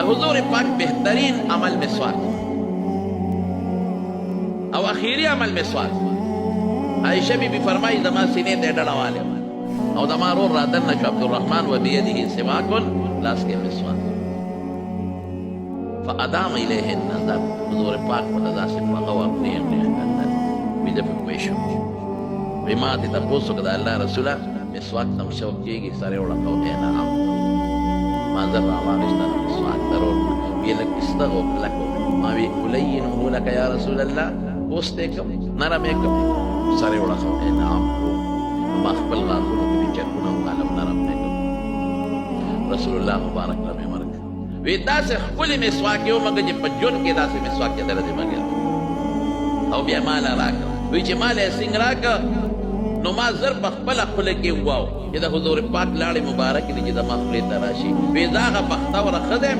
حضور پاک بہترین عمل مسواک او اخیری عمل مسواک. عائشہ بی بی فرمائی زما سینے تے ڈڑا والے او زما رو رادن نشو عبدالرحمن و بیدہ سواکن لاس کے مسواک. فادام الیہ النظر حضور پاک مددا سے مغور نیم اندر بیدہ پہ کوئیشو بیمات تپوسو کدا اللہ رسولہ مسواک تم شوق کیگی سارے اوڑا کو اے نام مانظر راوانشتا مسواک درون بیلک استغو لکو ماوی اولینو لکا یا رسول اللہ پوستے کم نرم کم سارے اوڑا کو اے نام مخبل غاقونو کبھی چکونو غالب نرم کم رسول اللہ مبارک رمی مرک وی دا سے خپل مسواکی ہو مگر جی پجون کی دا سے مسواکی درد مگر او بیا مالا راکا وی چی مالا سنگ راکا نو ما ضرب خپل خپل کی ہواو یہ دا حضور پاک لاڑی مبارک دی جی دا مخلی تراشی وی دا غا بختاور خدم